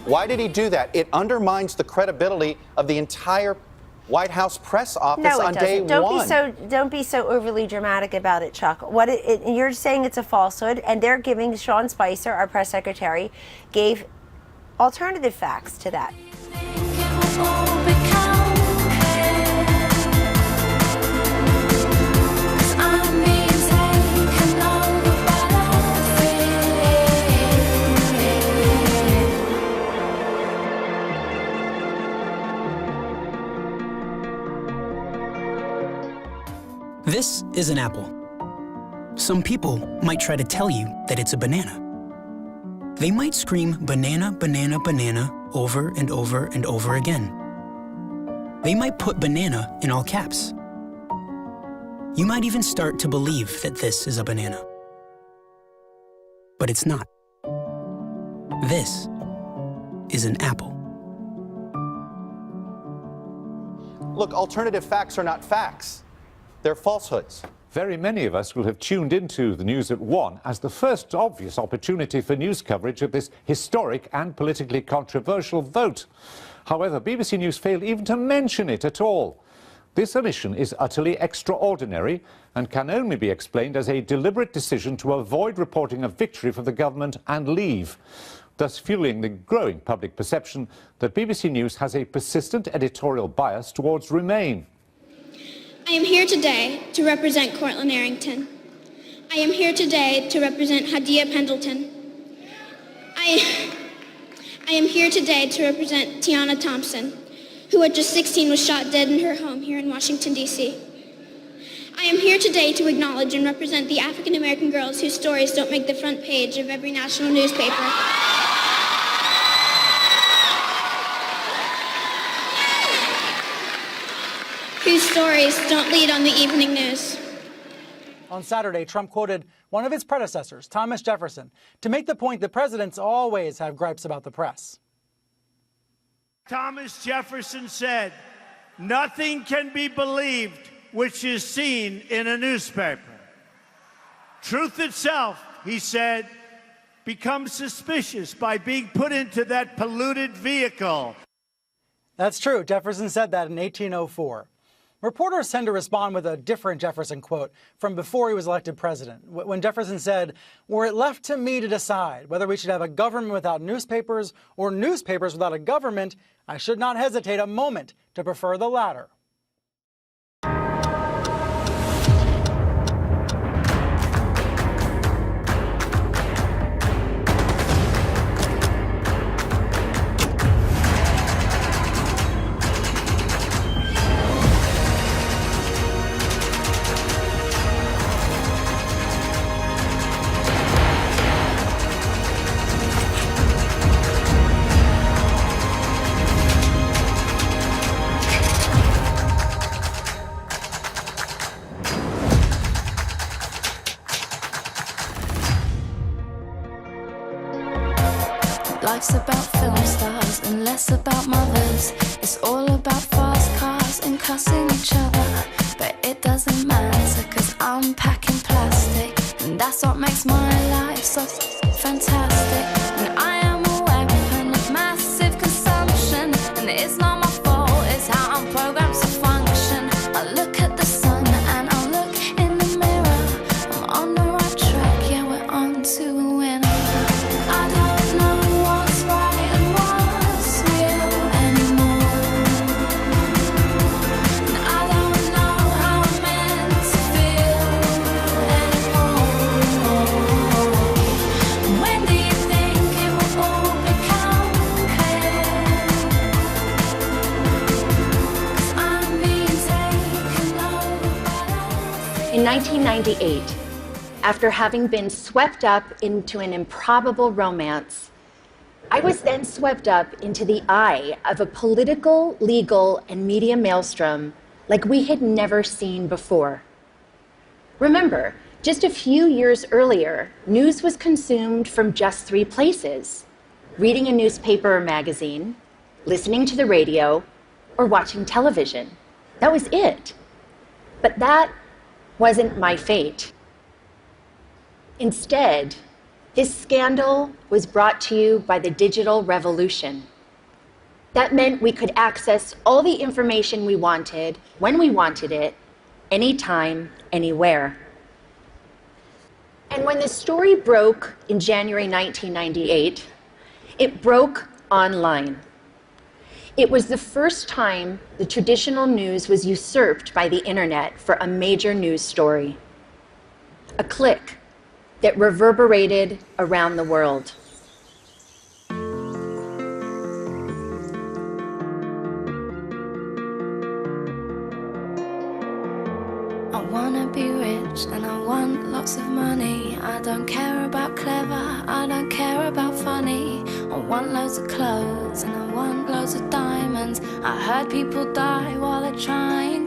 Why did he do that? It undermines the credibility of the entire White House press office on day one. Don't be so overly dramatic about it, Chuck. You're saying it's a falsehood, and they're giving Sean Spicer, our press secretary, gave alternative facts to that. This is an apple. Some people might try to tell you that it's a banana. They might scream banana, banana, banana over and over and over again. They might put banana in all caps. You might even start to believe that this is a banana. But it's not. This is an apple. Look, alternative facts are not facts. They're falsehoods. Very many of us will have tuned into the news at 1 as the first obvious opportunity for news coverage of this historic and politically controversial vote. However, BBC News failed even to mention it at all. This omission is utterly extraordinary and can only be explained as a deliberate decision to avoid reporting a victory for the government and leave, thus fueling the growing public perception that BBC News has a persistent editorial bias towards Remain. I am here today to represent Cortland Arrington. I am here today to represent Hadia Pendleton. I am here today to represent Tiana Thompson, who at just 16 was shot dead in her home here in Washington, D.C. I am here today to acknowledge and represent the African American girls whose stories don't make the front page of every national newspaper. Whose stories don't lead on the evening news. On Saturday, Trump quoted one of his predecessors, Thomas Jefferson, to make the point that presidents always have gripes about the press. Thomas Jefferson said, "Nothing can be believed which is seen in a newspaper. Truth itself," he said, "becomes suspicious by being put into that polluted vehicle." That's true. Jefferson said that in 1804. Reporters tend to respond with a different Jefferson quote from before he was elected president, when Jefferson said, "Were it left to me to decide whether we should have a government without newspapers or newspapers without a government, I should not hesitate a moment to prefer the latter." Life's about film stars and less about mothers. It's all about fast cars and cussing each other. But it doesn't matter, cause I'm packing plastic, and that's what makes my life so fantastic. And I am a weapon of massive consumption, and it's not my fault, it's how I'm programmed to function. I look at the sun and I look in the mirror. I'm on the right track, yeah, we're on to a winner. I don't know what's right and what's real anymore. And I don't know how I'm meant to feel anymore. When do you think it will all become clear? 'Cause I'm being taken over by In 1998, after having been swept up into an improbable romance, I was then swept up into the eye of a political, legal, and media maelstrom like we had never seen before. Remember, just a few years earlier, news was consumed from just 3 places: reading a newspaper or magazine, listening to the radio, or watching television. That was it. But that wasn't my fate. Instead, This scandal was brought to you by the digital revolution. That meant we could access all the information we wanted, when we wanted it, anytime, anywhere. And when the story broke in January 1998, it broke online. It was the first time the traditional news was usurped by the internet for a major news story. A click that reverberated around the world. I wanna be rich and I want lots of money. I don't care about clever, I don't care about funny. I want loads of clothes and I want loads of diamonds. I heard people die while they're trying